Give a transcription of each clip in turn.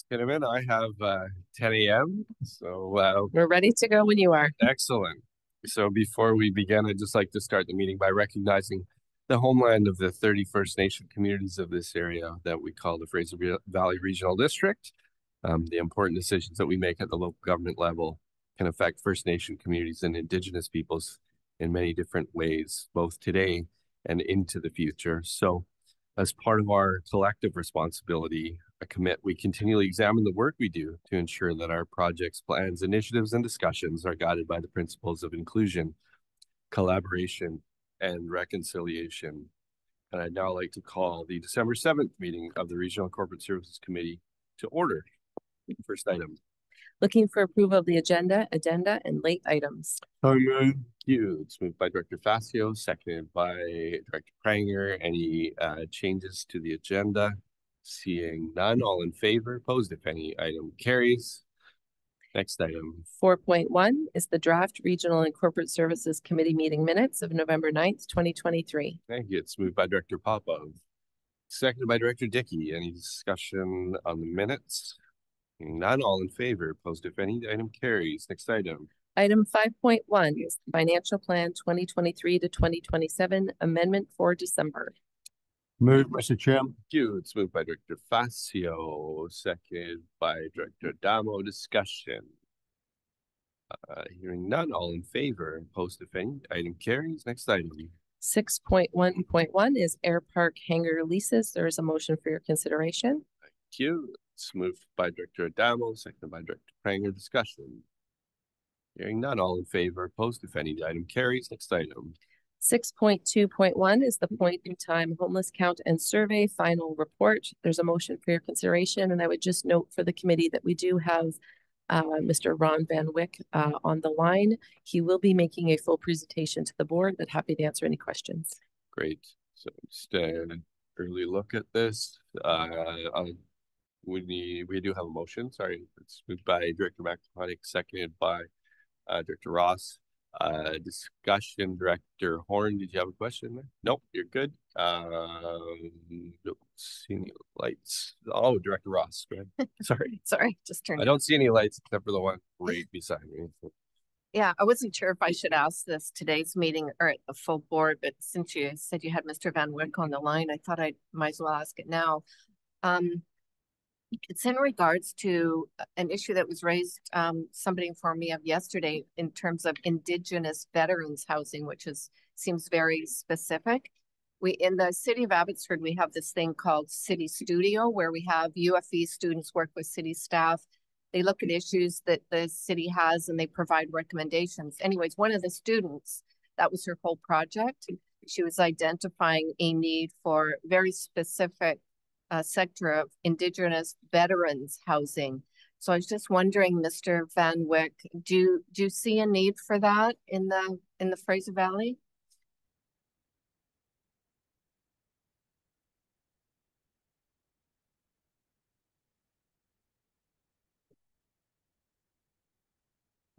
Cinnamon, I have 10 a.m. So We're ready to go when you are. excellent. So before we begin, I'd just like to start the meeting by recognizing the homeland of the 30 First Nation communities of this area that we call the Fraser Valley Regional District. The important decisions that we make at the local government level can affect First Nation communities and Indigenous peoples in many different ways, both today and into the future. So as part of our collective responsibility, we continually examine the work we do to ensure that our projects, plans, initiatives, and discussions are guided by the principles of inclusion, collaboration, and reconciliation. And I'd now like to call the December 7th meeting of the Regional Corporate Services Committee to order. First item. Looking for approval of the agenda, and late items. Thank you. It's moved by Director Facio, seconded by Director Pranger. Any changes to the agenda? Seeing none, all in favor, opposed if any. Item carries. Next item. 4.1 is the draft Regional and Corporate Services Committee meeting minutes of November 9th, 2023. Thank you. It's moved by Director Popov, seconded by Director Dickey. Any discussion on the minutes? None, all in favor, opposed if any. Item carries. Next item. Item 5.1 is the Financial Plan 2023 to 2027 Amendment for December. Move, Mr. Chairman. Thank you. It's moved by Director Facio, seconded by Director Adamo. Discussion. Hearing none, all in favor, opposed if any. Item carries. Next item. 6.1.1 is Air Park hangar leases. There is a motion for your consideration. Thank you. It's moved by Director Adamo, seconded by Director Pranger. Discussion. Hearing none, all in favor, opposed if any. Item carries. Next item. 6.2.1 is the point in time homeless count and survey final report. There's a motion for your consideration, and I would just note for the committee that we do have Mr. Ron Van Wyck on the line. He will be making a full presentation to the board, but happy to answer any questions. Great. So just an early look at this. We do have a motion. Sorry, it's moved by Director McIntyre, seconded by Director Ross. Discussion. Director Horn, did you have a question there? Nope, you're good. Don't see any lights. Oh, Director Ross, go ahead. Sorry. Sorry, just turned. I don't see any lights except for the one right beside me. Yeah, I wasn't sure if I should ask this today's meeting or at the full board, but since you said you had Mr. Van Wyck on the line, I thought I might as well ask it now. It's in regards to an issue that was raised, somebody informed me of yesterday in terms of Indigenous veterans housing, which seems very specific. In the city of Abbotsford, we have this thing called City Studio, where we have UFE students work with city staff. They look at issues that the city has and they provide recommendations. Anyways, one of the students, that was her whole project. She was identifying a need for very specific sector of Indigenous veterans housing. So I was just wondering, Mr. Van Wyck, do you see a need for that in the Fraser Valley?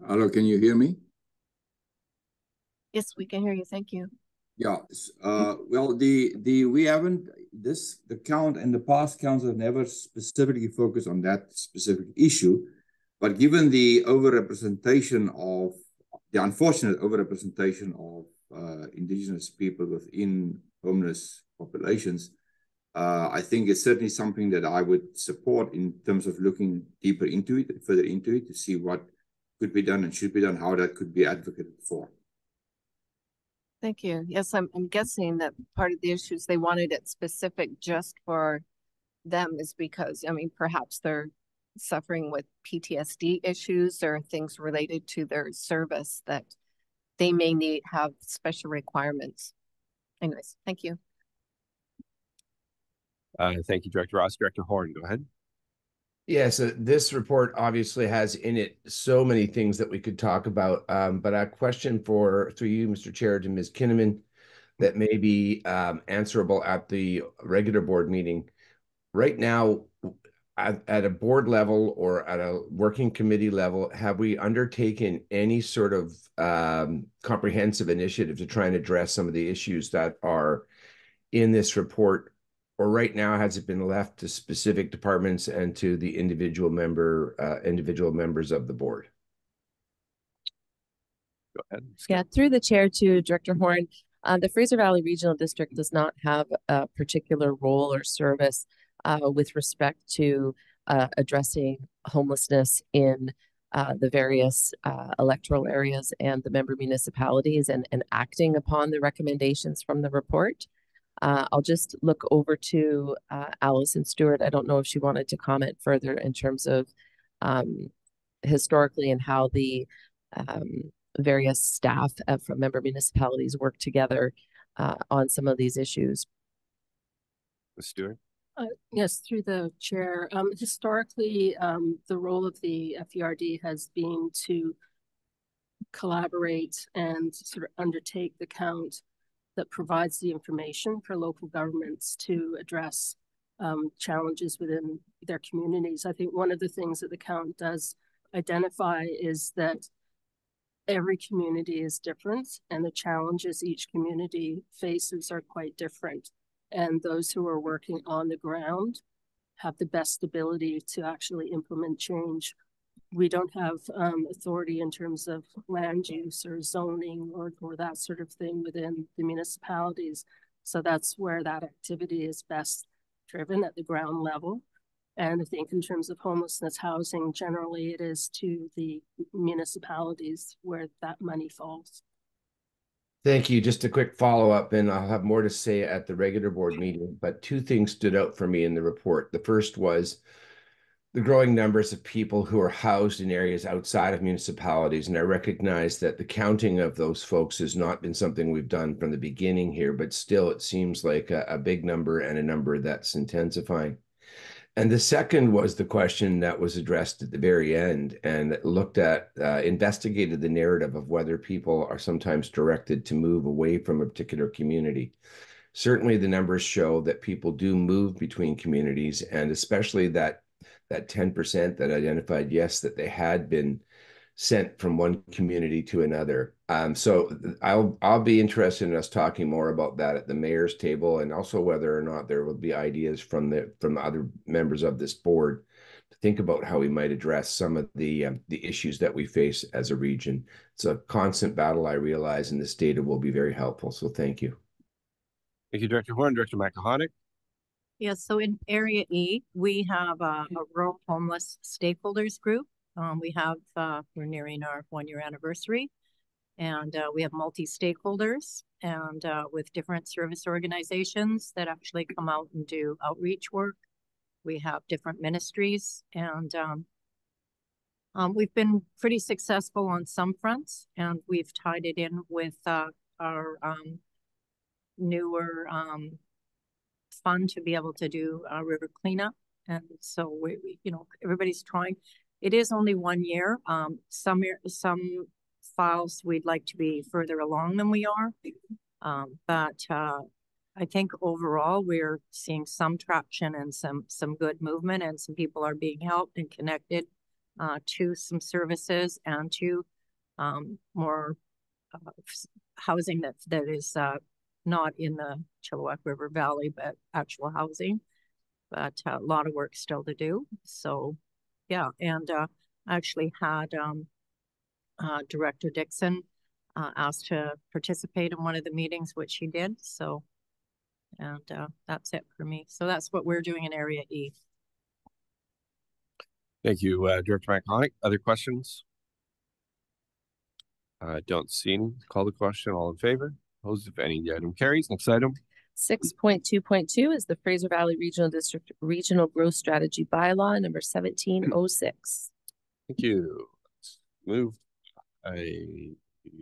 Hello, can you hear me? Yes, we can hear you. Thank you. Yeah. Well, we haven't the count and the past counts have never specifically focused on that specific issue, but given the unfortunate overrepresentation of Indigenous people within homeless populations, I think it's certainly something that I would support in terms of looking deeper into it, further into it, to see what could be done and should be done, how that could be advocated for. Thank you. Yes, I'm guessing that part of the issues they wanted it specific just for them is because, I mean, perhaps they're suffering with PTSD issues or things related to their service that they may have special requirements. Anyways, thank you. Thank you, Director Ross. Director Horn, go ahead. Yeah, so this report obviously has in it so many things that we could talk about, but a question through you, Mr. Chair, to Ms. Kinnaman that may be answerable at the regular board meeting. Right now, at a board level or at a working committee level, have we undertaken any sort of comprehensive initiative to try and address some of the issues that are in this report or right now has it been left to specific departments and to the individual members of the board? Go ahead. Yeah, through the chair to Director Horn, the Fraser Valley Regional District does not have a particular role or service with respect to addressing homelessness in the various electoral areas and the member municipalities and acting upon the recommendations from the report. I'll just look over to Allison Stewart. I don't know if she wanted to comment further in terms of historically and how the various staff from member municipalities work together on some of these issues. Ms. Stewart? Yes, through the chair. Historically, the role of the FERD has been to collaborate and sort of undertake the count that provides the information for local governments to address challenges within their communities. I think one of the things that the count does identify is that every community is different and the challenges each community faces are quite different. And those who are working on the ground have the best ability to actually implement change. We don't have authority in terms of land use or zoning or that sort of thing within the municipalities. So that's where that activity is best driven at the ground level. And I think in terms of homelessness housing, generally it is to the municipalities where that money falls. Thank you. Just a quick follow-up, and I'll have more to say at the regular board meeting, but two things stood out for me in the report. The first was the growing numbers of people who are housed in areas outside of municipalities, and I recognize that the counting of those folks has not been something we've done from the beginning here, but still it seems like a big number and a number that's intensifying. And the second was the question that was addressed at the very end and looked at, investigated the narrative of whether people are sometimes directed to move away from a particular community. Certainly the numbers show that people do move between communities, and especially that 10% that identified, yes, that they had been sent from one community to another. So I'll be interested in us talking more about that at the mayor's table, and also whether or not there will be ideas from the other members of this board to think about how we might address some of the issues that we face as a region. It's a constant battle, I realize, and this data will be very helpful. So thank you. Thank you, Director Horn. Director Makahonic? Yes, so in Area E, we have a rural homeless stakeholders group. We're nearing our 1-year anniversary, and we have multi-stakeholders and with different service organizations that actually come out and do outreach work. We have different ministries, and we've been pretty successful on some fronts, and we've tied it in with our newer fund to be able to do river cleanup. And so we everybody's trying. It is only 1 year. Some files we'd like to be further along than we are. But I think overall we're seeing some traction and some good movement, and some people are being helped and connected to some services and to more housing that is not in the Chilliwack River Valley, but actual housing. But a lot of work still to do. So yeah, and I actually had Director Dixon asked to participate in one of the meetings, which she did. So, and that's it for me. So that's what we're doing in Area E. Thank you, Director Makahonic. Other questions? Don't see any. Call the question. All in favor? Opposed, if any? The item carries. Next item. 6.2.2 is the Fraser Valley Regional District Regional Growth Strategy Bylaw number 1706. Thank you. Let's move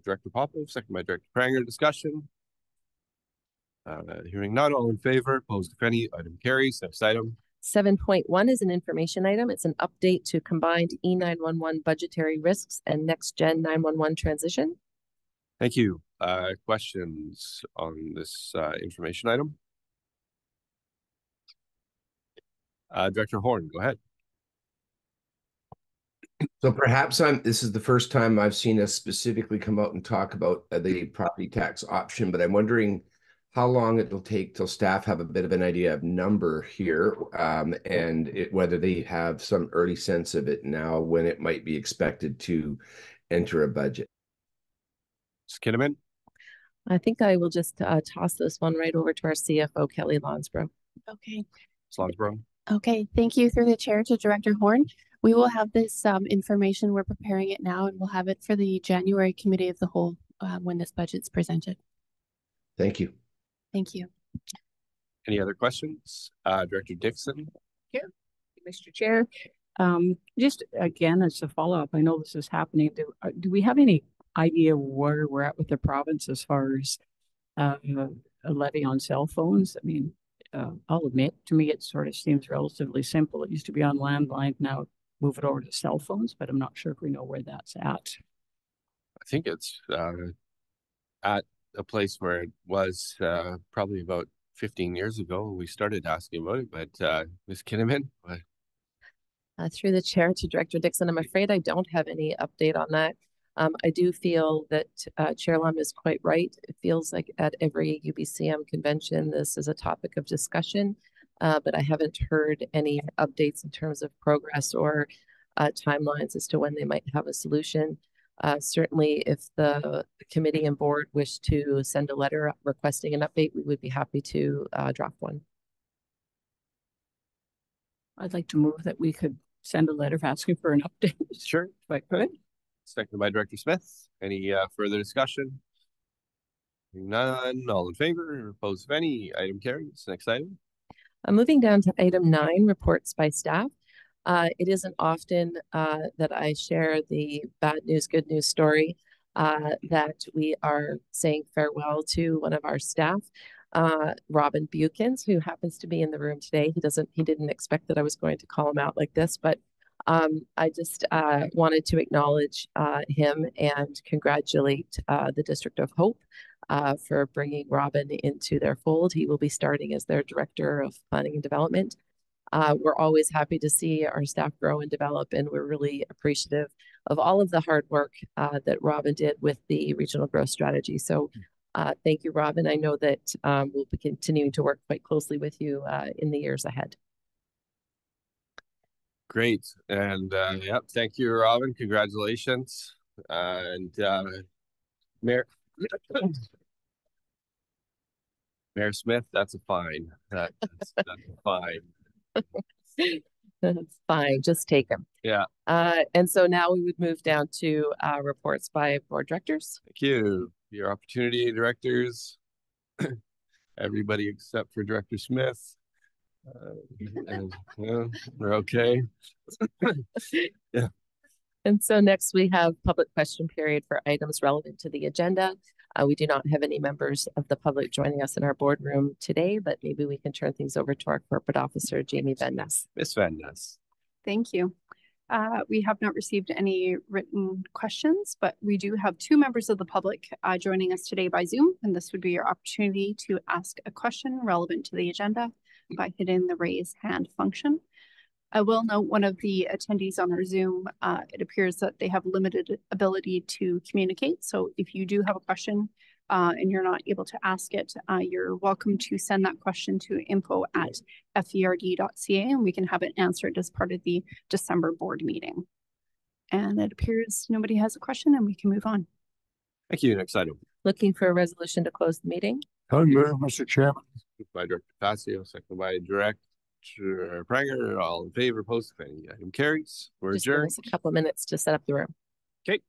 Director Popov, second by Director Pranger. Discussion. Hearing none, all in favor, opposed if any, item carries. Next item. 7.1 is an information item. It's an update to combined E911 budgetary risks and next gen 911 transition. Thank you. Questions on this information item? Director Horn, go ahead. So perhaps this is the first time I've seen us specifically come out and talk about the property tax option, but I'm wondering how long it'll take till staff have a bit of an idea of number here, and whether they have some early sense of it now when it might be expected to enter a budget. Ms. Kinnaman? I think I will just toss this one right over to our CFO, Kelly Lonsborough. Okay. Ms. Lonsborough? Okay. Thank you through the chair to Director Horn. We will have this information. We're preparing it now, and we'll have it for the January Committee of the Whole when this budget's presented. Thank you. Thank you. Any other questions? Director Dixon? Yeah, Mr. Chair. Just again, as a follow-up, I know this is happening. Do we have any idea where we're at with the province as far as a levy on cell phones? I mean, I'll admit, to me, it sort of seems relatively simple. It used to be on landline, now move it over to cell phones, but I'm not sure if we know where that's at. I think it's at a place where it was probably about 15 years ago. We started asking about it, but Ms. Kinnaman? Through the chair to Director Dixon, I'm afraid I don't have any update on that. I do feel that Chair Lum is quite right. It feels like at every UBCM convention, this is a topic of discussion, but I haven't heard any updates in terms of progress or timelines as to when they might have a solution. Certainly, if the committee and board wish to send a letter requesting an update, we would be happy to draft one. I'd like to move that we could send a letter asking for an update. Sure. If I could. Seconded by Director Smith. Any further discussion? None. All in favor? Opposed if any? Item carries. Next item. Moving down to item 9, reports by staff. It isn't often that I share the bad news, good news story that we are saying farewell to one of our staff, Robin Bukins, who happens to be in the room today. He didn't expect that I was going to call him out like this, but I just wanted to acknowledge him and congratulate the District of Hope for bringing Robin into their fold. He will be starting as their Director of Planning and Development. We're always happy to see our staff grow and develop, and we're really appreciative of all of the hard work that Robin did with the regional growth strategy. So thank you, Robin. I know that we'll be continuing to work quite closely with you in the years ahead. Great. And yep, thank you, Robin. Congratulations. Mayor Smith, that's a fine. That's a fine. That's fine. Just take them. Yeah. And so now we would move down to reports by board directors. Thank you. Your opportunity, directors. Everybody except for Director Smith. We're okay. Yeah. And so next we have public question period for items relevant to the agenda. We do not have any members of the public joining us in our boardroom today, but maybe we can turn things over to our corporate officer, Jamie Van Ness. Ms. Van Ness. Thank you. We have not received any written questions, but we do have 2 members of the public joining us today by Zoom, and this would be your opportunity to ask a question relevant to the agenda by hitting the raise hand function. I will note one of the attendees on our Zoom, it appears that they have limited ability to communicate. So if you do have a question and you're not able to ask it, you're welcome to send that question to info@ferd.ca and we can have it answered as part of the December board meeting. And it appears nobody has a question and we can move on. Thank you. Next item. Looking for a resolution to close the meeting. I move, Mr. Chairman. By Director Passio, second by Director Pranger. All in favor, opposed if any. Item carries. We're Just give adjourned. us a couple of minutes to set up the room. Okay.